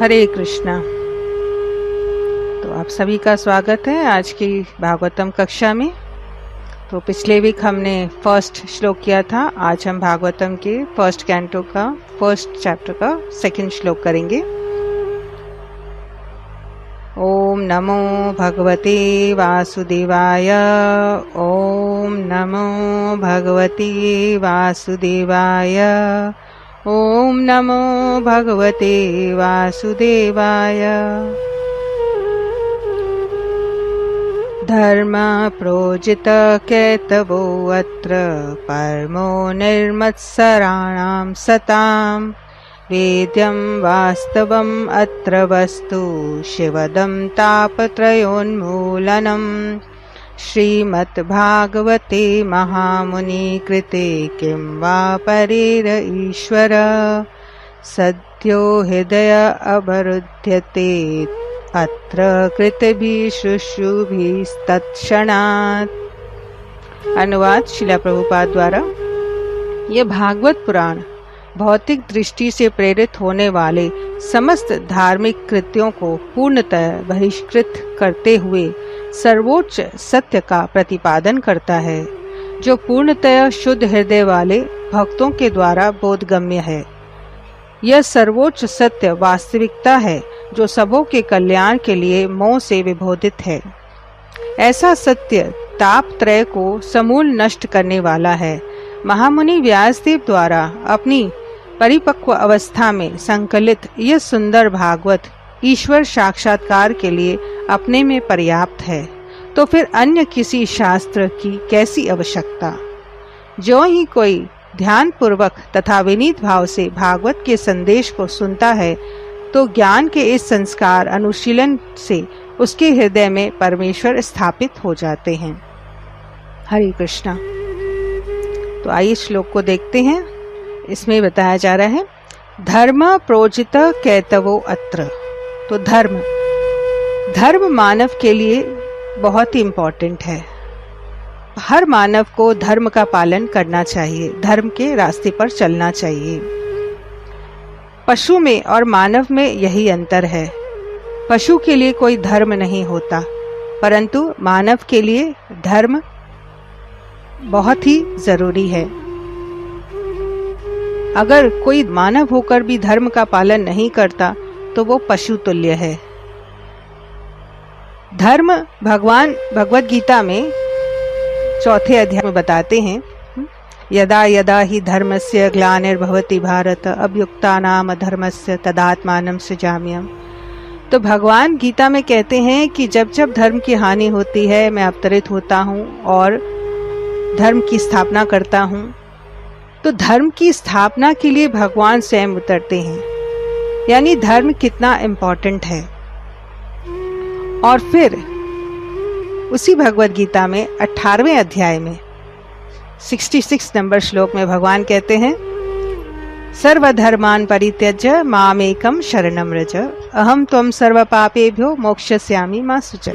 हरे कृष्णा। तो आप सभी का स्वागत है आज की भागवतम कक्षा में। तो पिछले वीक हमने फर्स्ट श्लोक किया था। आज हम भागवतम के फर्स्ट कैंटो का फर्स्ट चैप्टर का सेकंड श्लोक करेंगे। ओम नमो भगवते वासुदेवाय। ओम नमो भगवते वासुदेवाय। ओम नमो भगवते वासुदेवाय। धर्म प्रोजित कैतवो अत्र परमो निर्मत्सराणां सताम् वेद्यं वास्तवम् अत्र वस्तु शिवदं तापत्रयोन्मूलनम्। श्रीमद्भागवते महामुनि कृते किं वा परेर ईश्वर सद्यो हृदय अवरुध्यते अत्र कृतभिः शुश्रूभिस्तत्क्षणात्। अनुवाद शिला प्रभुपाद द्वारा। यह भागवत पुराण भौतिक दृष्टि से प्रेरित होने वाले समस्त धार्मिक कृत्यों को पूर्णतः बहिष्कृत करते हुए सर्वोच्च सत्य का प्रतिपादन करता है, जो पूर्णतः शुद्ध हृदय वाले भक्तों के द्वारा बोधगम्य है। यह सर्वोच्च सत्य वास्तविकता है जो सबों के कल्याण के लिए मोह से विबोधित है। ऐसा सत्य ताप त्रय को समूल नष्ट करने वाला है। महामुनि व्यासदेव द्वारा अपनी परिपक्व अवस्था में संकलित यह सुंदर भागवत ईश्वर साक्षात्कार के लिए अपने में पर्याप्त है, तो फिर अन्य किसी शास्त्र की कैसी आवश्यकता। जो ही कोई ध्यान पूर्वक तथा विनीत भाव से भागवत के संदेश को सुनता है, तो ज्ञान के इस संस्कार अनुशीलन से उसके हृदय में परमेश्वर स्थापित हो जाते हैं। हरे कृष्णा। तो आइए श्लोक को देखते हैं। इसमें बताया जा रहा है, धर्म प्रोजित कैतवो अत्र। तो धर्म मानव के लिए बहुत ही इम्पोर्टेंट है। हर मानव को धर्म का पालन करना चाहिए, धर्म के रास्ते पर चलना चाहिए। पशु में और मानव में यही अंतर है। पशु के लिए कोई धर्म नहीं होता, परंतु मानव के लिए धर्म बहुत ही जरूरी है। अगर कोई मानव होकर भी धर्म का पालन नहीं करता तो वो पशु तुल्य है। धर्म भगवान भगवद गीता में चौथे अध्याय में बताते हैं, यदा यदा ही धर्मस्य ग्लानिर्भवति भारत अभ्युक्तानाम धर्मस्य तदात्मानं सृजाम्यहम्। तो भगवान गीता में कहते हैं कि जब जब धर्म की हानि होती है, मैं अवतरित होता हूँ और धर्म की स्थापना करता हूँ। तो धर्म की स्थापना के लिए भगवान स्वयं उतरते हैं, यानी धर्म कितना इम्पोर्टेंट है। और फिर उसी भगवद गीता में 18वें अध्याय में 66 नंबर श्लोक में भगवान कहते हैं, सर्वधर्मान् परित्यज्य मामेकं शरणं व्रज अहं त्वं सर्वपापेभ्यो मोक्षयिष्यामि मा शुचः।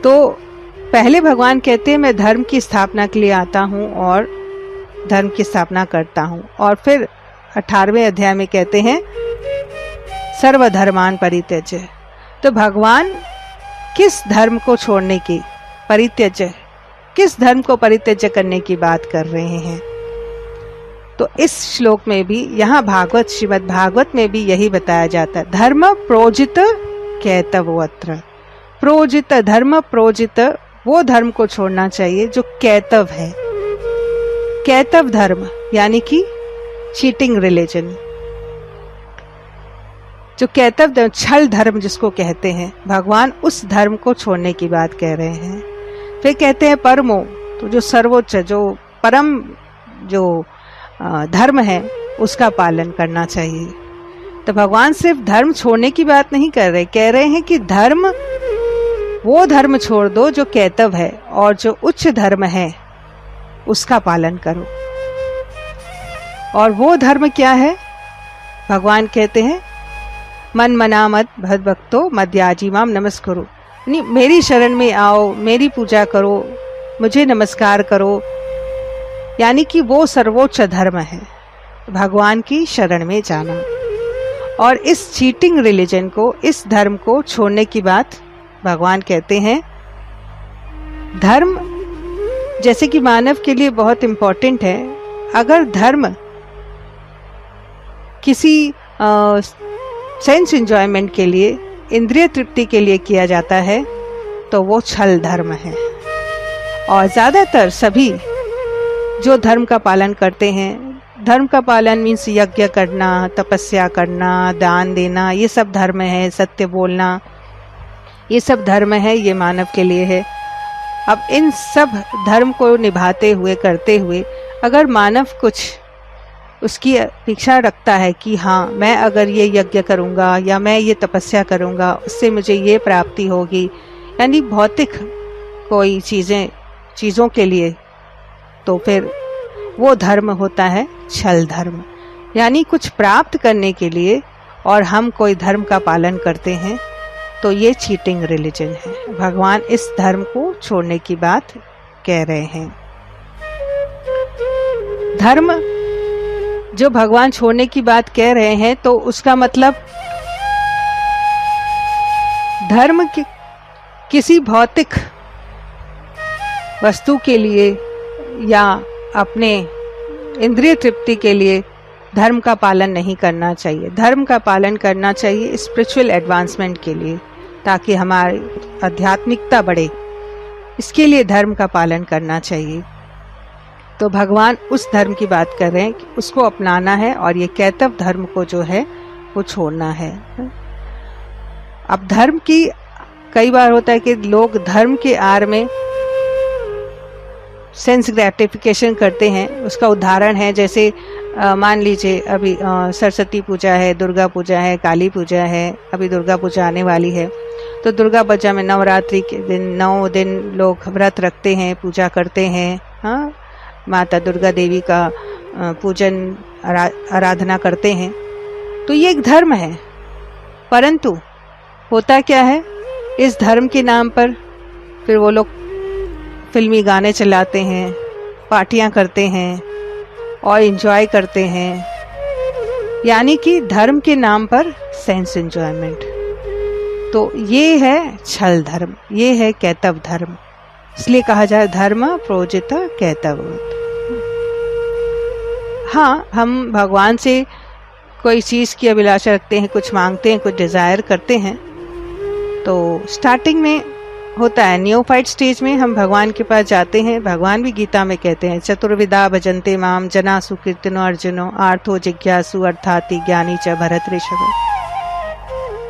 तो पहले भगवान कहते हैं मैं धर्म की स्थापना के लिए आता हूँ और धर्म की स्थापना करता हूँ। और फिर 18वें अध्याय में कहते हैं सर्वधर्मान् परित्यज्य। तो भगवान किस धर्म को छोड़ने की परित्यज्य, किस धर्म को परित्यज्य करने की बात कर रहे हैं। तो इस श्लोक में भी, यहाँ भागवत श्रीमद् भागवत में भी यही बताया जाता है, धर्म प्रोजित कैतवो अत्र। प्रोजित धर्म, प्रोजित वो धर्म को छोड़ना चाहिए जो कैतव है। कैतव धर्म यानी कि चीटिंग रिलीजन, जो कैतव धर्म, छल धर्म जिसको कहते हैं, भगवान उस धर्म को छोड़ने की बात कह रहे हैं। फिर कहते हैं परमो, तो जो सर्वोच्च, जो परम जो धर्म है उसका पालन करना चाहिए। तो भगवान सिर्फ धर्म छोड़ने की बात नहीं कर रहे, कह रहे हैं कि धर्म, वो धर्म छोड़ दो जो कैतव है और जो उच्च धर्म है उसका पालन करो। और वो धर्म क्या है? भगवान कहते हैं मन मना मत भक्तो मद्याजी माम नमस्कुरु, यानी मेरी शरण में आओ, मेरी पूजा करो, मुझे नमस्कार करो, यानी कि वो सर्वोच्च धर्म है, भगवान की शरण में जाना। और इस चीटिंग रिलीजन को, इस धर्म को छोड़ने की बात भगवान कहते हैं। धर्म जैसे कि मानव के लिए बहुत इम्पोर्टेंट है। अगर धर्म किसी सेंस एंजॉयमेंट के लिए, इंद्रिय तृप्ति के लिए किया जाता है तो वो छल धर्म है। और ज़्यादातर सभी जो धर्म का पालन करते हैं, धर्म का पालन मीन्स यज्ञ करना, तपस्या करना, दान देना, ये सब धर्म है। सत्य बोलना, ये सब धर्म है, ये मानव के लिए है। अब इन सब धर्म को निभाते हुए, करते हुए, अगर मानव कुछ उसकी अपेक्षा रखता है कि हाँ, मैं अगर ये यज्ञ करूँगा या मैं ये तपस्या करूँगा, उससे मुझे ये प्राप्ति होगी, यानी भौतिक कोई चीज़ों के लिए, तो फिर वो धर्म होता है छल धर्म। यानी कुछ प्राप्त करने के लिए और हम कोई धर्म का पालन करते हैं तो ये चीटिंग रिलीजन है। भगवान इस धर्म को छोड़ने की बात कह रहे हैं। धर्म जो भगवान छोड़ने की बात कह रहे हैं तो उसका मतलब धर्म किसी भौतिक वस्तु के लिए या अपने इंद्रिय तृप्ति के लिए धर्म का पालन नहीं करना चाहिए। धर्म का पालन करना चाहिए स्पिरिचुअल एडवांसमेंट के लिए, ताकि हमारी आध्यात्मिकता बढ़े। इसके लिए धर्म का पालन करना चाहिए। तो भगवान उस धर्म की बात कर रहे हैं कि उसको अपनाना है और ये कैतव धर्म को जो है वो छोड़ना है। अब धर्म की कई बार होता है कि लोग धर्म के आड़ में सेंस ग्रेटिफिकेशन करते हैं। उसका उदाहरण है, जैसे मान लीजिए अभी सरस्वती पूजा है, दुर्गा पूजा है, काली पूजा है, अभी दुर्गा पूजा आने वाली है। तो दुर्गा पूजा में नवरात्रि के दिन 9 दिन लोग व्रत रखते हैं, पूजा करते हैं। हाँ, माता दुर्गा देवी का पूजन आराधना करते हैं। तो ये एक धर्म है। परंतु होता क्या है, इस धर्म के नाम पर फिर वो लोग फिल्मी गाने चलाते हैं, पार्टियां करते हैं और एंजॉय करते हैं, यानी कि धर्म के नाम पर सेंस एंजॉयमेंट। तो ये है छल धर्म, ये है कैतव धर्म। इसलिए कहा जाए धर्म प्रोजित कैतव। हाँ, हम भगवान से कोई चीज़ की अभिलाषा रखते हैं, कुछ मांगते हैं, कुछ डिज़ायर करते हैं। तो स्टार्टिंग में होता है, न्योफाइट स्टेज में हम भगवान के पास जाते हैं। भगवान भी गीता में कहते हैं, चतुर्विधा भजन्ते माम जना सुकीर्तनो अर्जुनो आर्थो जिज्ञासु अर्थाति ज्ञानी च भरत ऋषभ।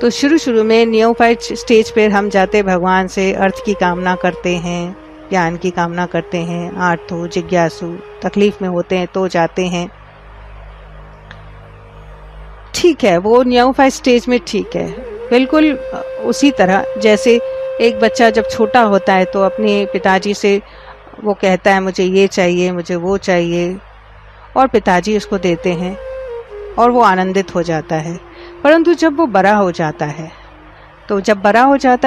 तो शुरू में न्योफाइट स्टेज पर हम जाते भगवान से, अर्थ की कामना करते हैं, ज्ञान की कामना करते हैं। आर्थो जिज्ञासु, तकलीफ में होते हैं तो जाते हैं। ठीक है, वो न्योफाइट स्टेज में ठीक है। बिल्कुल उसी तरह जैसे एक बच्चा जब छोटा होता है तो अपने पिताजी से वो कहता है मुझे ये चाहिए, मुझे वो चाहिए, और पिताजी उसको देते हैं और वो आनंदित हो जाता है। परंतु जब वो बड़ा हो जाता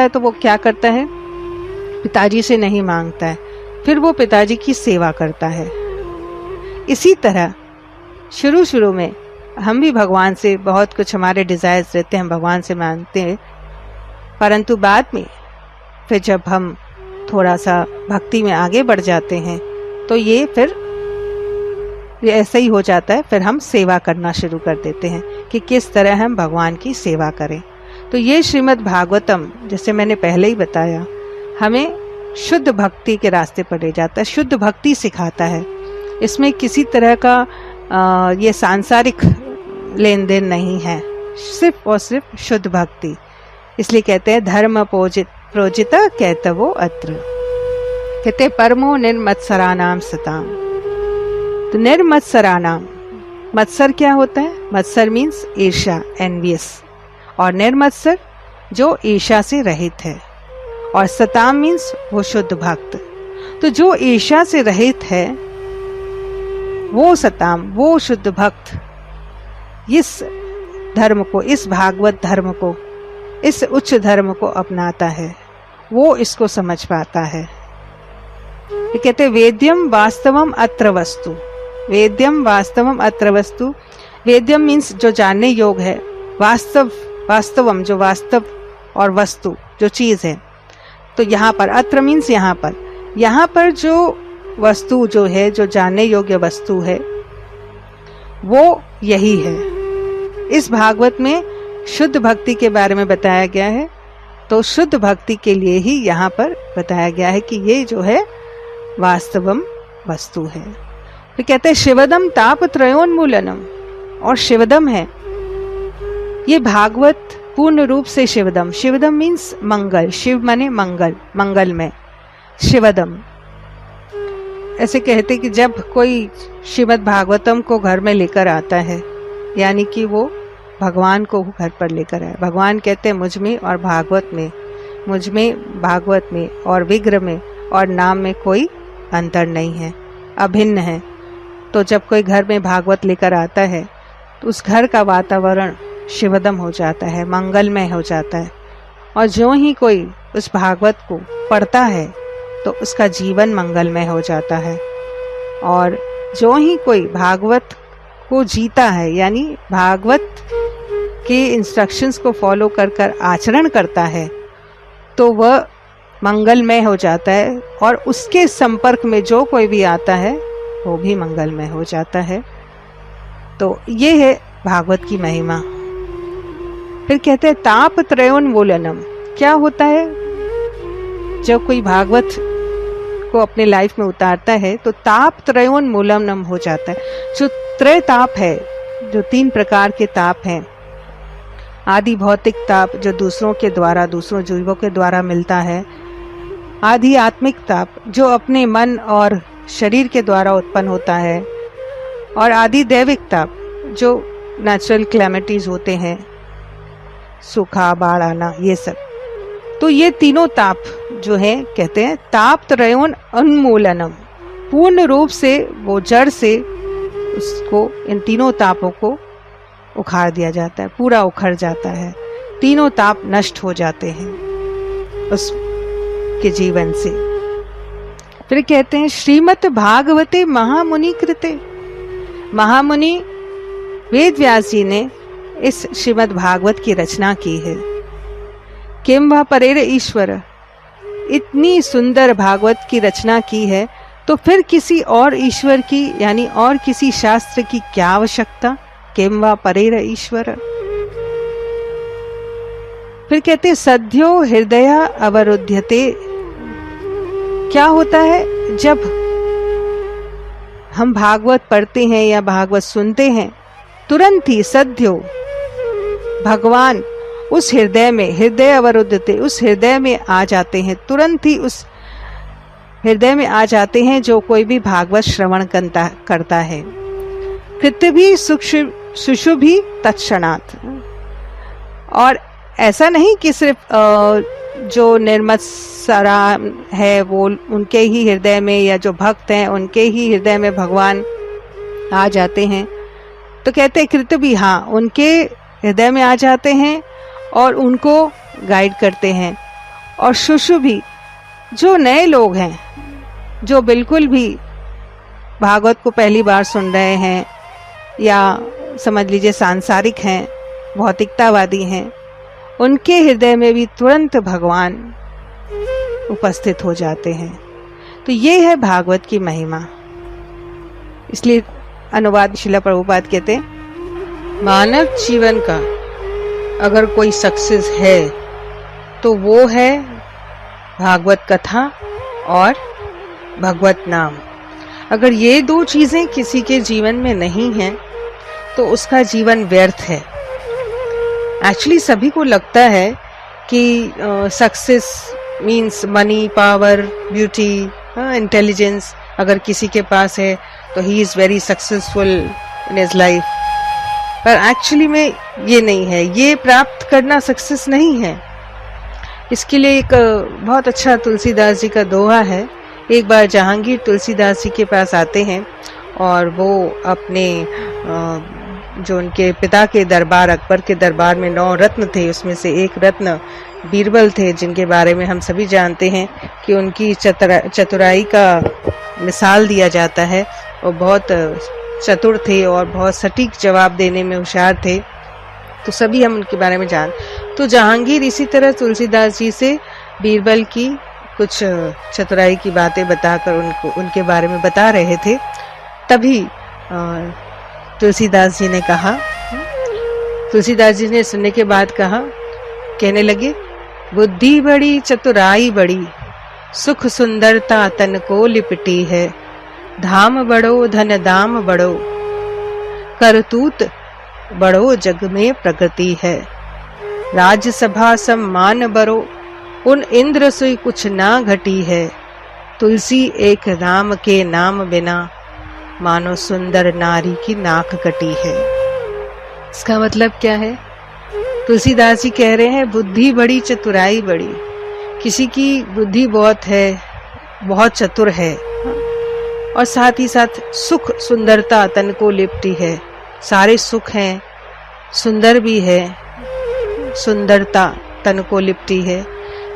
है तो वो क्या करता है, पिताजी से नहीं मांगता है, फिर वो पिताजी की सेवा करता है। इसी तरह शुरू में हम भी भगवान से बहुत कुछ, हमारे डिज़ायर्स रहते हैं, हम भगवान से मांगते हैं। परंतु बाद में फिर जब हम थोड़ा सा भक्ति में आगे बढ़ जाते हैं तो ये फिर ऐसा ही हो जाता है। फिर हम सेवा करना शुरू कर देते हैं कि किस तरह हम भगवान की सेवा करें। तो ये श्रीमद् भागवतम, जैसे मैंने पहले ही बताया, हमें शुद्ध भक्ति के रास्ते पर ले जाता है, शुद्ध भक्ति सिखाता है। इसमें किसी तरह का ये सांसारिक लेन देन नहीं है, सिर्फ और सिर्फ शुद्ध भक्ति। इसलिए कहते हैं धर्म प्रोजित कैतवो अत्र, कहते परमो निर्मत्सराणाम सताम। तो निर्मत्सराणाम, मत्सर क्या होता है? मत्सर मीन्स ईर्ष्या, एनवियस, और निर्मत्सर जो ईर्ष्या से रहित है, और सताम मीन्स वो शुद्ध भक्त। तो जो ईर्ष्या से रहित है वो सताम, वो शुद्ध भक्त इस धर्म को, इस भागवत धर्म को, इस उच्च धर्म को अपनाता है, वो इसको समझ पाता है। ये कहते वेद्यम वास्तवम अत्र वस्तु, वेद्यम वास्तवम अत्र वस्तु। वेद्यम मीन्स जो जानने योग है, वास्तवम जो वास्तव और वस्तु जो चीज है। तो यहाँ पर अत्र मीन्स यहाँ पर जो वस्तु जो है, जो जानने योग्य वस्तु है, वो यही है। इस भागवत में शुद्ध भक्ति के बारे में बताया गया है, तो शुद्ध भक्ति के लिए ही यहाँ पर बताया गया है कि ये जो है वास्तवम वस्तु है। फिर कहते हैं शिवदम ताप त्रयोन्मूलनम, और शिवदम है ये भागवत पूर्ण रूप से शिवदम। शिवदम मीन्स मंगल, शिव माने मंगल, मंगल में शिवदम। ऐसे कहते कि जब कोई श्रीमद् भागवतम को घर में लेकर आता है, यानी कि वो भगवान को घर पर लेकर आए। भगवान कहते हैं मुझ में और भागवत में, मुझ में भागवत में और विग्रह में और नाम में कोई अंतर नहीं है, अभिन्न है। तो जब कोई घर में भागवत लेकर आता है तो उस घर का वातावरण शिवदम हो जाता है, मंगलमय हो जाता है। और जो ही कोई उस भागवत को पढ़ता है तो उसका जीवन मंगलमय हो जाता है। और जो ही कोई भागवत को जीता है, यानी भागवत के इंस्ट्रक्शंस को फॉलो कर कर आचरण करता है, तो वह मंगलमय हो जाता है। और उसके संपर्क में जो कोई भी आता है वो भी मंगलमय हो जाता है। तो ये है भागवत की महिमा। फिर कहते हैं ताप त्रयोन्मूलनम। क्या होता है जब कोई भागवत को अपने लाइफ में उतारता है तो ताप त्रयोन्मूलनम हो जाता है। जो त्रय ताप है, जो 3 प्रकार के ताप हैं, आदि भौतिक ताप जो दूसरों के द्वारा, दूसरों जीवों के द्वारा मिलता है, आदि आत्मिक ताप जो अपने मन और शरीर के द्वारा उत्पन्न होता है, और आदि दैविक ताप जो नेचुरल क्लैमिटीज होते हैं, सूखा, बाढ़ आना, ये सब। तो ये तीनों ताप जो है कहते हैं ताप त्रयोन उन्मूलनम। पूर्ण रूप से वो जड़ से उसको, इन तीनों तापों को उखाड़ दिया जाता है, पूरा उखड़ जाता है। तीनों ताप नष्ट हो जाते हैं उसके जीवन से। फिर कहते हैं श्रीमद् भागवते महामुनि कृते। महामुनि वेद व्यास जी ने इस श्रीमद् भागवत की रचना की है। किम वा परेर ईश्वर, इतनी सुंदर भागवत की रचना की है तो फिर किसी और ईश्वर की, यानी और किसी शास्त्र की क्या आवश्यकता। किम वा परेर ईश्वर। फिर कहते सद्यो हृदय अवरुध्यते। क्या होता है जब हम भागवत पढ़ते हैं या भागवत सुनते हैं, तुरंत ही सद्यो भगवान उस हृदय में, हृदय अवरुद्धते, उस हृदय में आ जाते हैं, तुरंत ही उस हृदय में आ जाते हैं जो कोई भी भागवत श्रवण करता है। कृत्य भी सुशुभि तत्क्षणात्। और ऐसा नहीं कि सिर्फ जो निर्मत्सरा है वो उनके ही हृदय में, या जो भक्त हैं उनके ही हृदय में भगवान आ जाते हैं। तो कहते हैं कृत्य भी, हाँ, उनके हृदय में आ जाते हैं और उनको गाइड करते हैं। और शुशुभि, जो नए लोग हैं, जो बिल्कुल भी भागवत को पहली बार सुन रहे हैं, या समझ लीजिए सांसारिक हैं, भौतिकतावादी हैं, उनके हृदय में भी तुरंत भगवान उपस्थित हो जाते हैं। तो ये है भागवत की महिमा। इसलिए अनुवाद शिला प्रभुपाद कहते हैं मानव जीवन का अगर कोई सक्सेस है तो वो है भागवत कथा और भगवत नाम। अगर ये 2 चीजें किसी के जीवन में नहीं हैं तो उसका जीवन व्यर्थ है। एक्चुअली सभी को लगता है कि success means money, power, beauty, intelligence अगर किसी के पास है तो he is very successful in his life. पर एक्चुअली में ये नहीं है, ये प्राप्त करना सक्सेस नहीं है। इसके लिए एक बहुत अच्छा तुलसीदास जी का दोहा है। एक बार जहांगीर तुलसीदास जी के पास आते हैं और वो अपने जो उनके पिता के दरबार, अकबर के दरबार में 9 रत्न थे, उसमें से एक रत्न बीरबल थे, जिनके बारे में हम सभी जानते हैं कि उनकी चतुराई का मिसाल दिया जाता है। वो बहुत चतुर थे और बहुत सटीक जवाब देने में होशियार थे। तो सभी हम उनके बारे में जान। तो जहांगीर इसी तरह तुलसीदास जी से बीरबल की कुछ चतुराई की बातें बताकर उनके बारे में बता रहे थे। तभी तुलसीदास जी ने कहा, तुलसीदास जी ने सुनने के बाद कहा, कहने लगे, बुद्धि बड़ी चतुराई बड़ी, सुख सुंदरता तन को लिपटी है, धाम बड़ो धन दाम बड़ो, करतूत बड़ो जग में प्रगति है, राजसभा सम्मान बड़ो, उन इंद्र से कुछ ना घटी है, तुलसी एक राम के नाम बिना, मानो सुंदर नारी की नाक कटी है। इसका मतलब क्या है? तुलसीदास जी कह रहे हैं बुद्धि बड़ी चतुराई बड़ी, किसी की बुद्धि बहुत है, बहुत चतुर है, और साथ ही साथ सुख सुंदरता तन को लिपटी है, सारे सुख हैं, सुंदर भी है, सुंदरता तन को लिपटी है,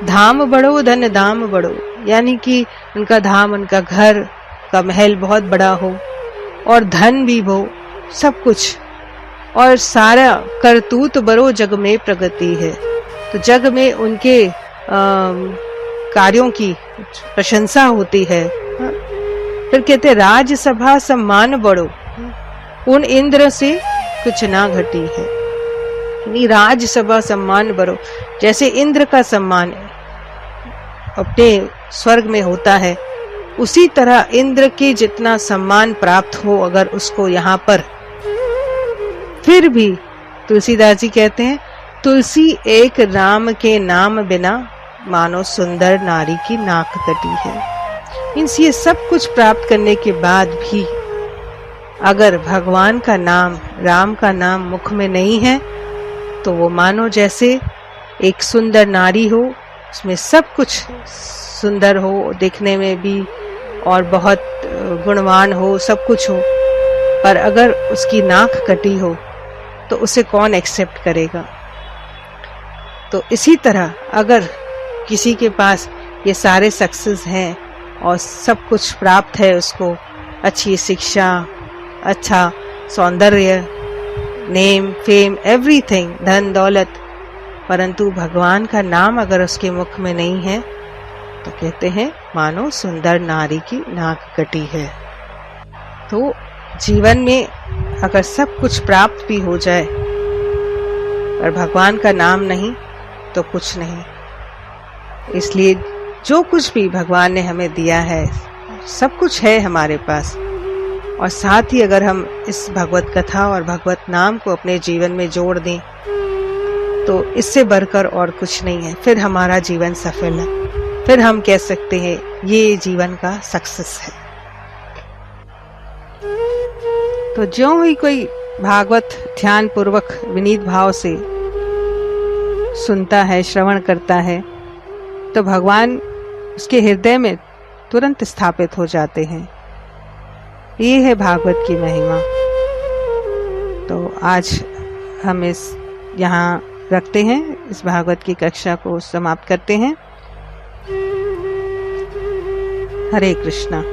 धाम बड़ो धन दाम बड़ो, यानी कि उनका धाम, उनका घर का महल बहुत बड़ा हो और धन भी हो, सब कुछ, और सारा करतूत बड़ो जग में प्रगति है। तो जग में उनके कार्यों की प्रशंसा होती है। फिर कहते राजसभा सम्मान बड़ो, उन इंद्र से कुछ ना घटी है। राजसभा सम्मान बड़ो, जैसे इंद्र का सम्मान अपने स्वर्ग में होता है, उसी तरह इंद्र के जितना सम्मान प्राप्त हो अगर उसको यहाँ पर, फिर भी तुलसीदास जी कहते हैं तुलसी एक राम के नाम बिना, मानो सुंदर नारी की नाक कटी है। मीन्स ये सब कुछ प्राप्त करने के बाद भी अगर भगवान का नाम, राम का नाम मुख में नहीं है, तो वो मानो जैसे एक सुंदर नारी हो, उसमें सब कुछ सुंदर हो, देखने में भी, और बहुत गुणवान हो, सब कुछ हो, पर अगर उसकी नाक कटी हो तो उसे कौन एक्सेप्ट करेगा। तो इसी तरह अगर किसी के पास ये सारे सक्सेस हैं और सब कुछ प्राप्त है, उसको अच्छी शिक्षा, अच्छा सौंदर्य, नेम, फेम, एवरीथिंग, धन दौलत, परंतु भगवान का नाम अगर उसके मुख में नहीं है, तो कहते हैं मानो सुंदर नारी की नाक कटी है। तो जीवन में अगर सब कुछ प्राप्त भी हो जाए पर भगवान का नाम नहीं, तो कुछ नहीं। इसलिए जो कुछ भी भगवान ने हमें दिया है, सब कुछ है हमारे पास, और साथ ही अगर हम इस भगवत कथा और भगवत नाम को अपने जीवन में जोड़ दें, तो इससे बढ़कर और कुछ नहीं है। फिर हमारा जीवन सफल है, फिर हम कह सकते हैं ये जीवन का सक्सेस है। तो जो ही कोई भागवत ध्यान पूर्वक विनीत भाव से सुनता है, श्रवण करता है, तो भगवान उसके हृदय में तुरंत स्थापित हो जाते हैं। ये है भागवत की महिमा। तो आज हम इस यहाँ रखते हैं, इस भागवत की कक्षा को समाप्त करते हैं। हरे कृष्णा।